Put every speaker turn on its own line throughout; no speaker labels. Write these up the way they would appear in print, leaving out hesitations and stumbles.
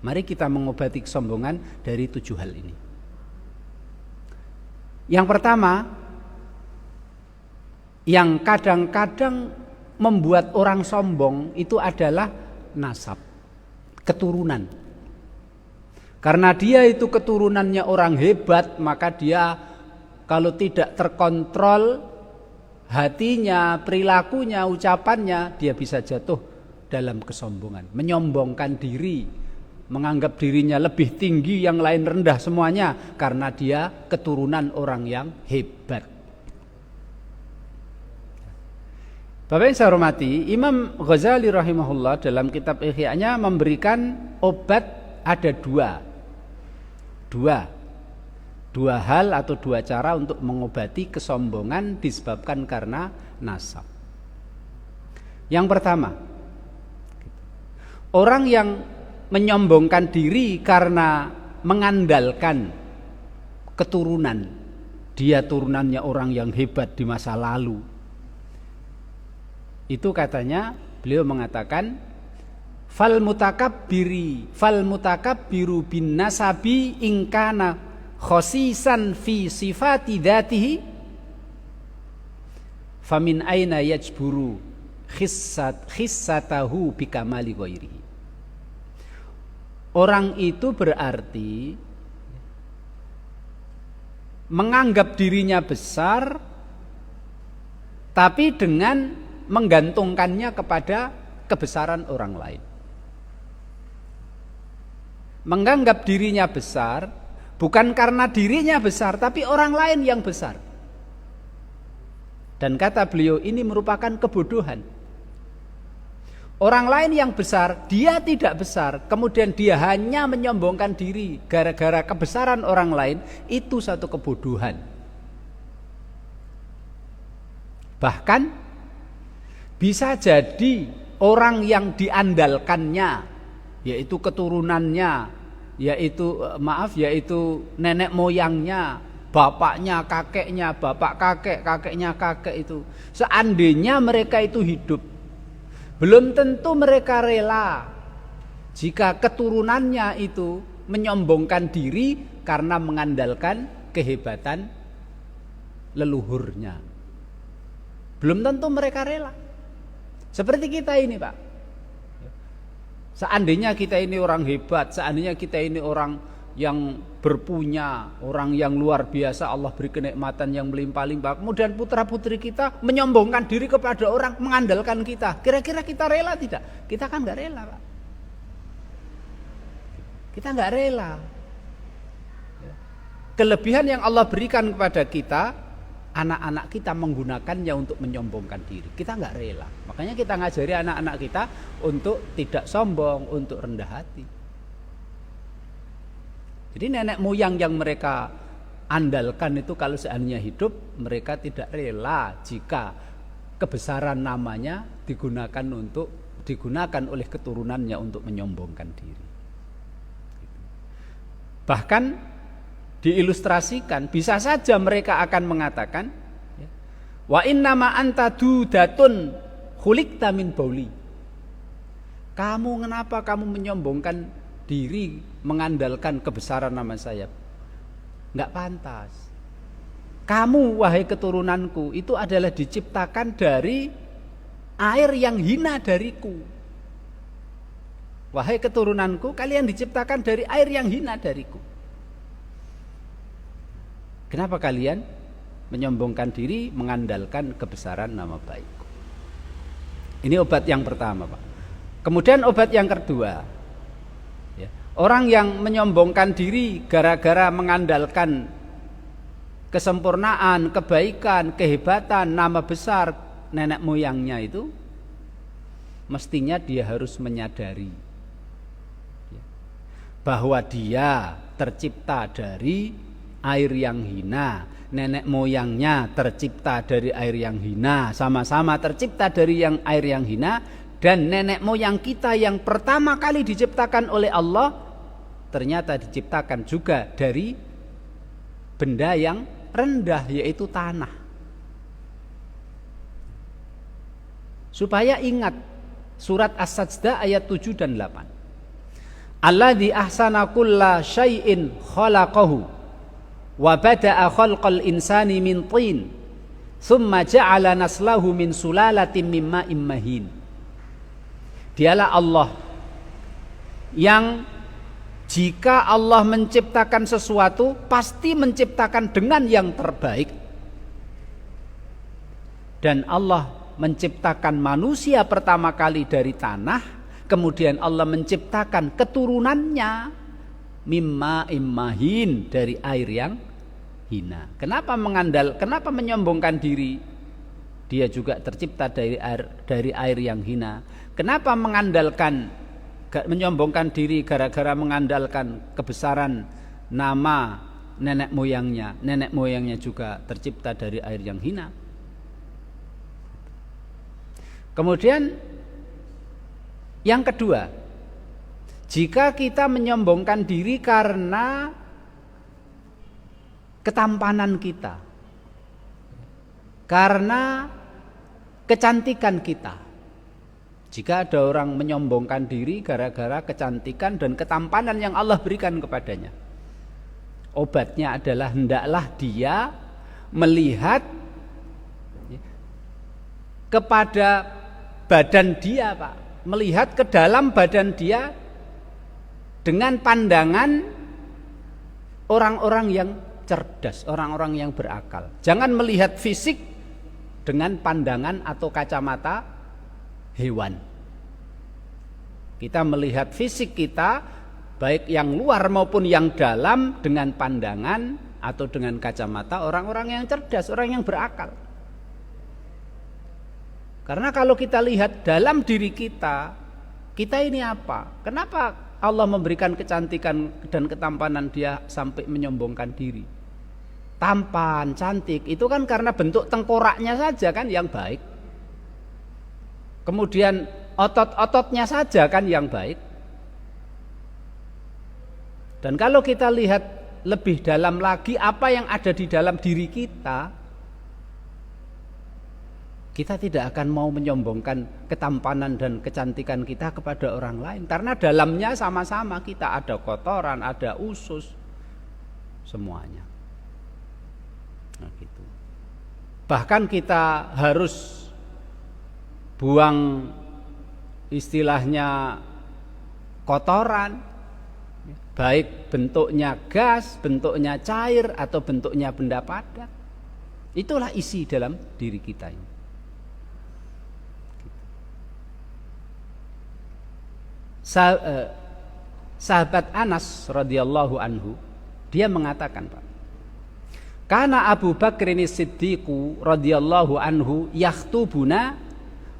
Mari kita mengobati kesombongan dari 7 hal ini. Yang pertama, yang kadang-kadang membuat orang sombong itu adalah nasab, keturunan. Karena dia itu keturunannya orang hebat, maka dia kalau tidak terkontrol hatinya, perilakunya, ucapannya, dia bisa jatuh dalam kesombongan, menyombongkan diri, menganggap dirinya lebih tinggi, yang lain rendah semuanya, karena dia keturunan orang yang hebat. Bapak yang saya hormati, Imam Ghazali rahimahullah dalam kitab Ihya-nya memberikan obat ada dua hal atau 2 cara untuk mengobati kesombongan disebabkan karena nasab. Yang pertama, orang yang menyombongkan diri karena mengandalkan keturunan, dia turunannya orang yang hebat di masa lalu, itu katanya beliau mengatakan fal mutakabbiru bin nasabi ingkana khosisan fi sifati dzatihi famin aina yajburu khissatahu bikamali ghairihi. Orang itu berarti menganggap dirinya besar tapi dengan menggantungkannya kepada kebesaran orang lain. Menganggap dirinya besar bukan karena dirinya besar, tapi orang lain yang besar. Dan kata beliau, ini merupakan kebodohan. Orang lain yang besar, dia tidak besar, kemudian dia hanya menyombongkan diri gara-gara kebesaran orang lain, itu satu kebodohan. Bahkan bisa jadi orang yang diandalkannya, yaitu keturunannya, yaitu nenek moyangnya, bapaknya, kakeknya, bapak kakek, kakeknya kakek itu, seandainya mereka itu hidup, belum tentu mereka rela jika keturunannya itu menyombongkan diri karena mengandalkan kehebatan leluhurnya. Belum tentu mereka rela. Seperti kita ini, Pak. Seandainya kita ini orang hebat, seandainya kita ini orang yang berpunya, orang yang luar biasa, Allah beri kenikmatan yang melimpah-limpah, kemudian putra-putri kita menyombongkan diri kepada orang, mengandalkan kita, kira-kira kita rela tidak? Kita kan gak rela, Pak. Kita gak rela. Kelebihan yang Allah berikan kepada kita, anak-anak kita menggunakannya untuk menyombongkan diri. Kita nggak rela. Makanya kita ngajari anak-anak kita untuk tidak sombong, untuk rendah hati. Jadi nenek moyang yang mereka andalkan itu kalau seandainya hidup, mereka tidak rela jika kebesaran namanya digunakan oleh keturunannya untuk menyombongkan diri. Bahkan diilustrasikan, bisa saja mereka akan mengatakan, wa innama anta dudatun khuliqta min bauli. Kenapa kamu menyombongkan diri, mengandalkan kebesaran nama saya? Enggak pantas. Kamu wahai keturunanku itu adalah diciptakan dari air yang hina dariku. Wahai keturunanku, kalian diciptakan dari air yang hina dariku. Kenapa kalian menyombongkan diri, mengandalkan kebesaran nama baikku? Ini obat yang pertama, Pak. Kemudian obat yang kedua, ya, orang yang menyombongkan diri gara-gara mengandalkan kesempurnaan, kebaikan, kehebatan, nama besar nenek moyangnya itu, mestinya dia harus menyadari bahwa dia tercipta dari air yang hina, nenek moyangnya tercipta dari air yang hina, sama-sama tercipta dari air yang hina, dan nenek moyang kita yang pertama kali diciptakan oleh Allah ternyata diciptakan juga dari benda yang rendah, yaitu tanah. Supaya ingat surat As-Sajdah ayat 7 dan 8. Alladzi ahsana kulla syai'in khalaqahu wa bada'a khalqal insani min tin thumma ja'ala naslahu min sulalatin min ma'in mahin. Dialah Allah yang jika Allah menciptakan sesuatu pasti menciptakan dengan yang terbaik. Dan Allah menciptakan manusia pertama kali dari tanah, kemudian Allah menciptakan keturunannya mimma immahin, dari air yang hina. Kenapa menyombongkan diri? Dia juga tercipta dari air yang hina. Kenapa menyombongkan diri? Gara-gara mengandalkan kebesaran nama nenek moyangnya. Nenek moyangnya juga tercipta dari air yang hina. Kemudian yang kedua, jika kita menyombongkan diri karena ketampanan kita, karena kecantikan kita. Jika ada orang menyombongkan diri gara-gara kecantikan dan ketampanan yang Allah berikan kepadanya, obatnya adalah hendaklah dia melihat kepada badan dia, Pak, melihat ke dalam badan dia dengan pandangan orang-orang yang cerdas, orang-orang yang berakal. Jangan melihat fisik dengan pandangan atau kacamata hewan. Kita melihat fisik kita, baik yang luar maupun yang dalam, dengan pandangan atau dengan kacamata orang-orang yang cerdas, orang yang berakal. Karena kalau kita lihat dalam diri kita, kita ini apa? Kenapa Allah memberikan kecantikan dan ketampanan dia sampai menyombongkan diri? Tampan, cantik, itu kan karena bentuk tengkoraknya saja kan yang baik. Kemudian otot-ototnya saja kan yang baik. Dan kalau kita lihat lebih dalam lagi apa yang ada di dalam diri kita, kita tidak akan mau menyombongkan ketampanan dan kecantikan kita kepada orang lain. Karena dalamnya sama-sama kita, ada kotoran, ada usus, semuanya. Nah, gitu. Bahkan kita harus buang istilahnya kotoran, baik bentuknya gas, bentuknya cair, atau bentuknya benda padat. Itulah isi dalam diri kita ini. Sahabat Anas radhiyallahu anhu, dia mengatakan, Pak, kana Abu Bakrin Siddiqu radhiyallahu anhu yakhtubuna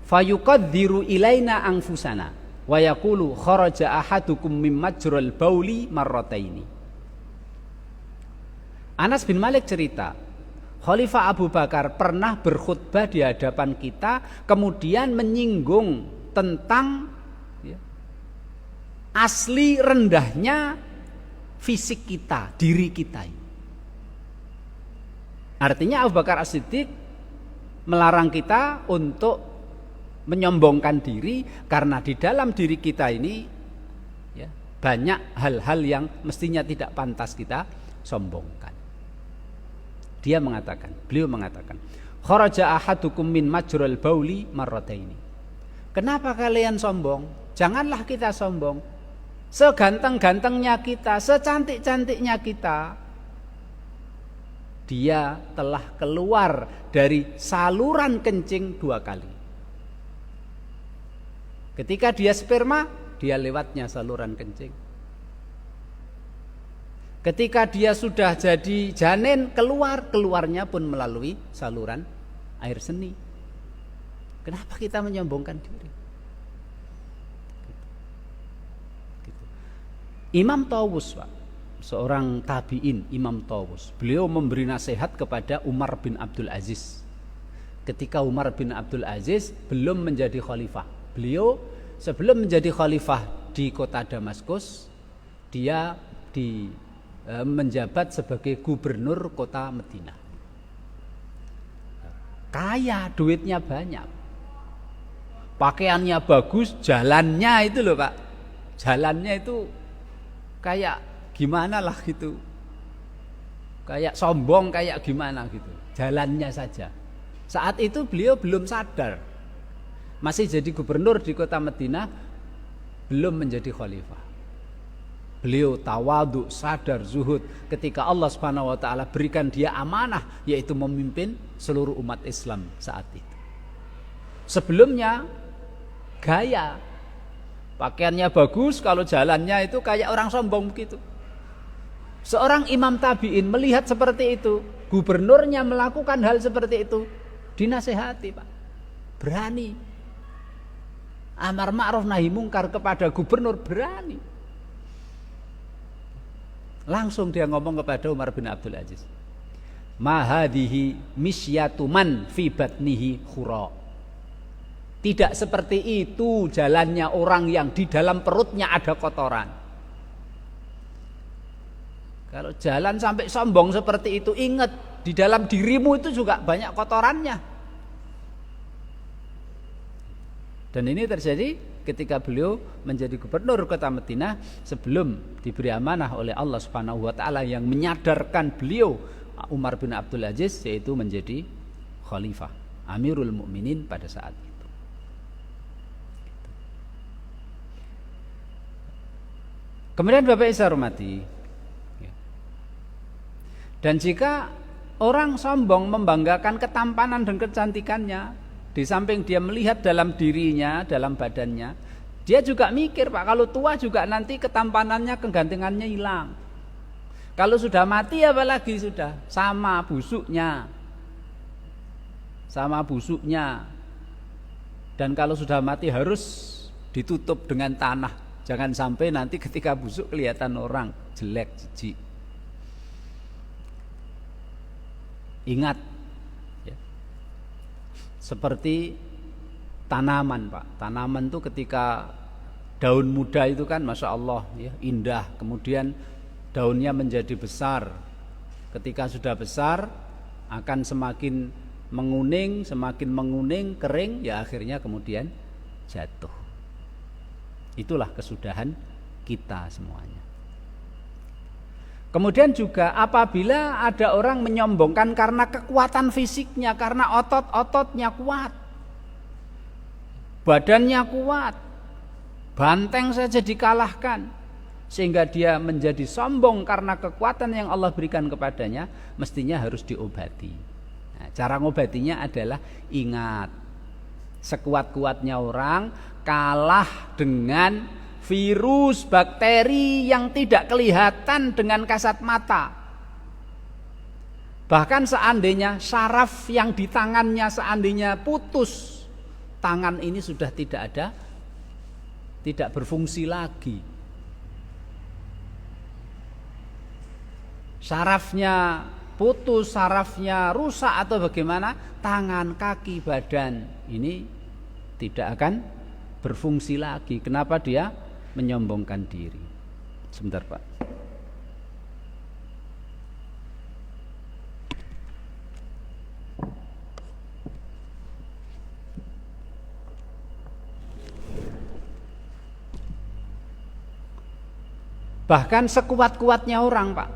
fayuqaddiru ilaina anfusana wa yaqulu kharaja ahadukum min majral bauli marrataini. Anas bin Malik cerita, Khalifah Abu Bakar pernah berkhutbah di hadapan kita, kemudian menyinggung tentang asli rendahnya fisik kita, diri kita ini. Artinya Abu Bakar As-Siddiq melarang kita untuk menyombongkan diri, karena di dalam diri kita ini ya, banyak hal-hal yang mestinya tidak pantas kita sombongkan. Beliau mengatakan, kharaja ahadukum min majral bauli marrataini. Kenapa kalian sombong? Janganlah kita sombong. Seganteng-gantengnya kita, secantik-cantiknya kita, dia telah keluar dari saluran kencing 2 kali. Ketika dia sperma, dia lewatnya saluran kencing. Ketika dia sudah jadi janin, keluarnya pun melalui saluran air seni. Kenapa kita menyombongkan diri? Imam Tawus, Pak, seorang tabi'in, Imam Tawus, beliau memberi nasihat kepada Umar bin Abdul Aziz. Ketika Umar bin Abdul Aziz belum menjadi khalifah, beliau sebelum menjadi khalifah di kota Damaskus, dia menjabat sebagai gubernur kota Madinah. Kaya, duitnya banyak, pakaiannya bagus, jalannya itu loh, Pak, jalannya itu kayak gimana lah gitu. Kayak sombong, kayak gimana gitu. Jalannya saja. Saat itu beliau belum sadar. Masih jadi gubernur di kota Madinah, belum menjadi khalifah. Beliau tawadhu, sadar, zuhud ketika Allah Subhanahu wa taala berikan dia amanah, yaitu memimpin seluruh umat Islam saat itu. Sebelumnya gaya, pakaiannya bagus, kalau jalannya itu kayak orang sombong begitu. Seorang imam tabi'in melihat seperti itu, gubernurnya melakukan hal seperti itu, dinasehati, Pak. Berani. Amar ma'ruf nahi mungkar kepada gubernur, berani. Langsung dia ngomong kepada Umar bin Abdul Aziz. Ma hadhihi misyatu man fi batnihi khura. Tidak seperti itu jalannya orang yang di dalam perutnya ada kotoran. Kalau jalan sampai sombong seperti itu, ingat di dalam dirimu itu juga banyak kotorannya. Dan ini terjadi ketika beliau menjadi gubernur kota Madinah sebelum diberi amanah oleh Allah Subhanahu wa taala yang menyadarkan beliau Umar bin Abdul Aziz, yaitu menjadi khalifah, Amirul Mukminin pada saat itu. Kemudian Bapak Isa hormati, dan jika orang sombong membanggakan ketampanan dan kecantikannya, di samping dia melihat dalam dirinya, dalam badannya, dia juga mikir, Pak, kalau tua juga nanti ketampanannya, kegantengannya hilang. Kalau sudah mati apalagi sudah sama busuknya. Sama busuknya. Dan kalau sudah mati harus ditutup dengan tanah. Jangan sampai nanti ketika busuk kelihatan orang jelek, jijik. Ingat ya, seperti tanaman, Pak. Tanaman itu ketika daun muda itu kan Masya Allah ya, indah. Kemudian daunnya menjadi besar. Ketika sudah besar akan semakin menguning, kering, ya akhirnya kemudian jatuh. Itulah kesudahan kita semuanya. Kemudian juga apabila ada orang menyombongkan karena kekuatan fisiknya, karena otot-ototnya kuat, badannya kuat, banteng saja dikalahkan, sehingga dia menjadi sombong karena kekuatan yang Allah berikan kepadanya, mestinya harus diobati. Nah, cara ngobatinya adalah ingat, sekuat-kuatnya orang kalah dengan virus, bakteri yang tidak kelihatan dengan kasat mata. Bahkan seandainya saraf yang di tangannya seandainya putus, tangan ini sudah tidak berfungsi lagi. Sarafnya putus, sarafnya rusak atau bagaimana, tangan, kaki, badan ini tidak akan berfungsi lagi. Kenapa dia menyombongkan diri? Sebentar, Pak. Bahkan sekuat-kuatnya orang, Pak,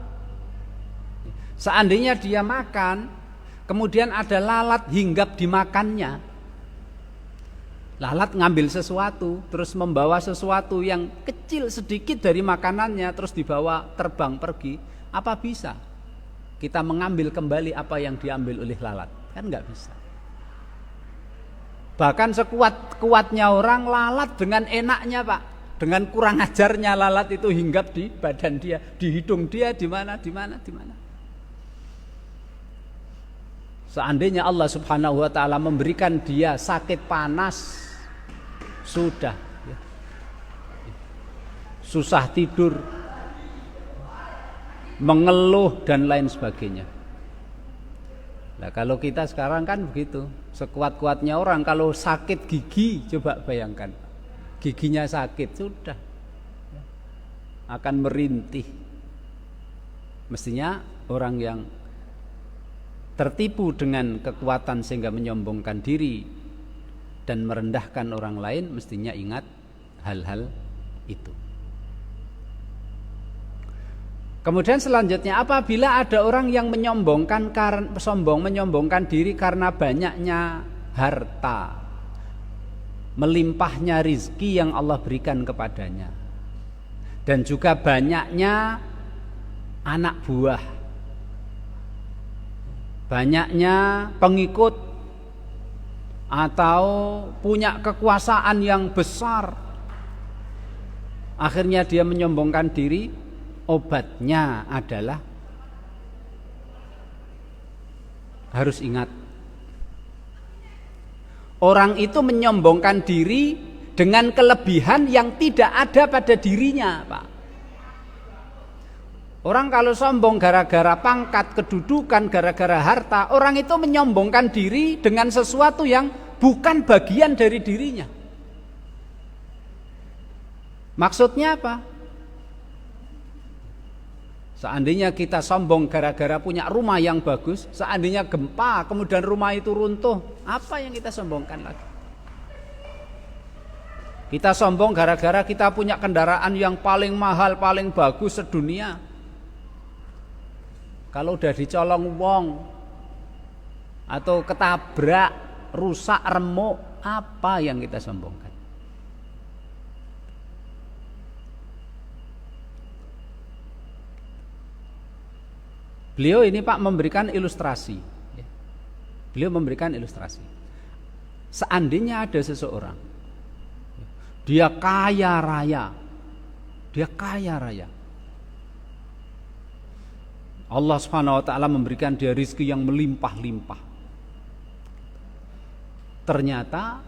seandainya dia makan, kemudian ada lalat hinggap di makannya, lalat ngambil sesuatu, terus membawa sesuatu yang kecil sedikit dari makanannya, terus dibawa terbang pergi. Apa bisa kita mengambil kembali apa yang diambil oleh lalat? Kan nggak bisa. Bahkan sekuat-kuatnya orang, lalat dengan enaknya, Pak, dengan kurang ajarnya lalat itu hinggap di badan dia, di hidung dia, di mana. Seandainya Allah Subhanahu wa taala memberikan dia sakit panas, sudah ya, susah tidur, mengeluh dan lain sebagainya. Nah, kalau kita sekarang kan begitu, sekuat-kuatnya orang kalau sakit gigi, coba bayangkan, giginya sakit sudah akan merintih. Mestinya orang yang tertipu dengan kekuatan sehingga menyombongkan diri dan merendahkan orang lain, mestinya ingat hal-hal itu. Kemudian selanjutnya, apabila ada orang yang menyombongkan diri karena banyaknya harta, melimpahnya rizki yang Allah berikan kepadanya, dan juga banyaknya anak buah, banyaknya pengikut, atau punya kekuasaan yang besar, akhirnya dia menyombongkan diri. Obatnya adalah harus ingat, orang itu menyombongkan diri dengan kelebihan yang tidak ada pada dirinya, Pak. Orang kalau sombong gara-gara pangkat, kedudukan, gara-gara harta, orang itu menyombongkan diri dengan sesuatu yang bukan bagian dari dirinya. Maksudnya apa? Seandainya kita sombong gara-gara punya rumah yang bagus, seandainya gempa kemudian rumah itu runtuh, apa yang kita sombongkan lagi? Kita sombong gara-gara kita punya kendaraan yang paling mahal, paling bagus sedunia. Kalau udah dicolong wong atau ketabrak, rusak, remuk, apa yang kita sombongkan? Beliau ini Pak memberikan ilustrasi. Beliau memberikan ilustrasi. Seandainya ada seseorang, dia kaya raya, Allah Subhanahu wa taala memberikan dia rizki yang melimpah-limpah. Ternyata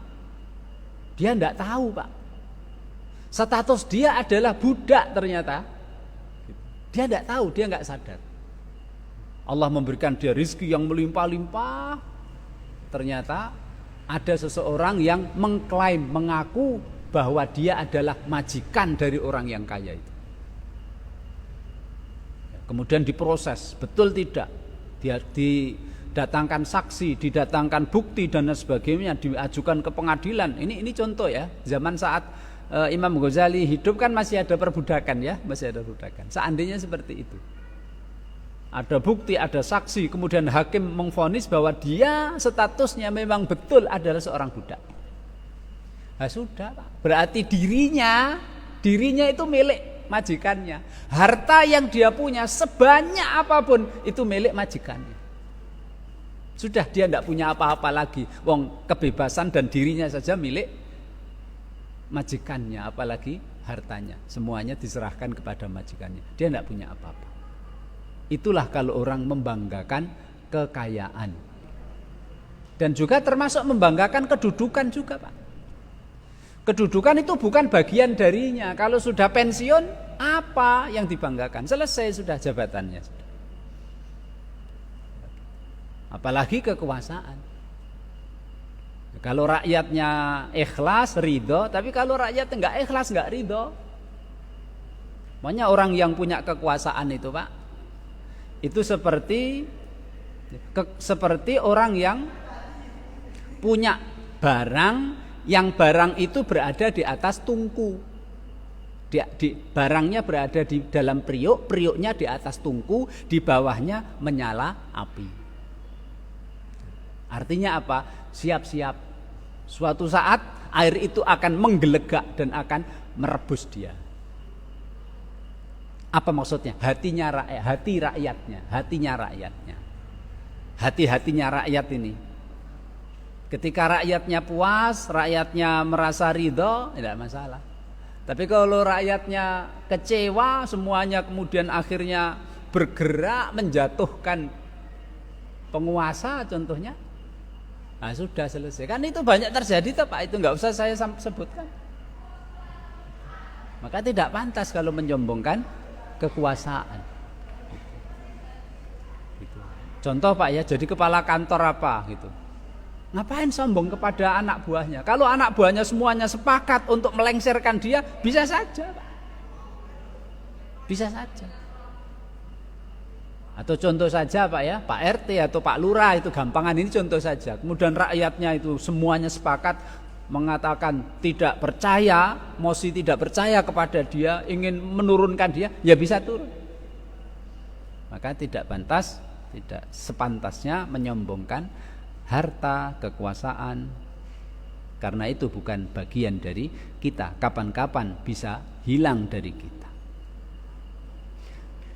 dia tidak tahu, Pak. Status dia adalah budak ternyata. Dia tidak tahu, dia nggak sadar. Allah memberikan dia rizki yang melimpah-limpah. Ternyata ada seseorang yang mengklaim, mengaku bahwa dia adalah majikan dari orang yang kaya itu. Kemudian diproses, betul tidak? Dia didatangkan saksi, didatangkan bukti dan sebagainya, diajukan ke pengadilan. Ini contoh ya. Zaman saat Imam Ghazali hidup kan masih ada perbudakan ya, masih ada perbudakan. Seandainya seperti itu. Ada bukti, ada saksi, kemudian hakim mengvonis bahwa dia statusnya memang betul adalah seorang budak. Nah, sudah, Pak. Berarti dirinya itu milik majikannya. Harta yang dia punya sebanyak apapun itu milik majikannya. Sudah, dia tidak punya apa-apa lagi. Wong kebebasan dan dirinya saja milik majikannya, apalagi hartanya. Semuanya diserahkan kepada majikannya. Dia tidak punya apa-apa. Itulah kalau orang membanggakan kekayaan. Dan juga termasuk membanggakan kedudukan juga, Pak. Kedudukan itu bukan bagian darinya. Kalau sudah pensiun, apa yang dibanggakan? Selesai sudah jabatannya. Apalagi kekuasaan. Kalau rakyatnya ikhlas, ridho. Tapi kalau rakyat enggak ikhlas, enggak ridho. Makanya orang yang punya kekuasaan itu, Pak, itu seperti orang yang punya barang, yang barang itu berada di atas tungku. Barangnya berada di dalam priuk, priuknya di atas tungku, di bawahnya menyala api. Artinya apa? Siap-siap. Suatu saat air itu akan menggelegak dan akan merebus dia. Apa maksudnya? Hatinya rakyatnya. Hati-hatinya rakyat ini. Ketika rakyatnya puas, rakyatnya merasa ridho, tidak masalah. Tapi kalau rakyatnya kecewa, semuanya kemudian akhirnya bergerak menjatuhkan penguasa contohnya, nah sudah selesai. Kan itu banyak terjadi Pak, itu nggak usah saya sebutkan. Maka tidak pantas kalau menyombongkan kekuasaan. Gitu. Contoh Pak ya, jadi kepala kantor apa gitu. Ngapain sombong kepada anak buahnya? Kalau anak buahnya semuanya sepakat untuk melengsarkan dia, bisa saja Pak. Bisa saja. Atau contoh saja Pak ya, Pak RT atau Pak Lurah itu gampangan, ini contoh saja. Kemudian rakyatnya itu semuanya sepakat mengatakan tidak percaya, mosi tidak percaya kepada dia, ingin menurunkan dia, ya bisa turun. Maka tidak pantas, tidak sepantasnya menyombongkan harta, kekuasaan, karena itu bukan bagian dari kita. Kapan-kapan bisa hilang dari kita.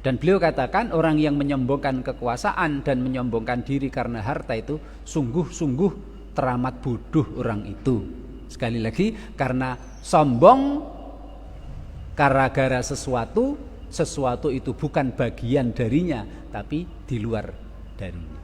Dan beliau katakan orang yang menyombongkan kekuasaan dan menyombongkan diri karena harta itu sungguh-sungguh teramat bodoh orang itu. Sekali lagi, karena sombong gara-gara sesuatu itu bukan bagian darinya, tapi di luar darinya.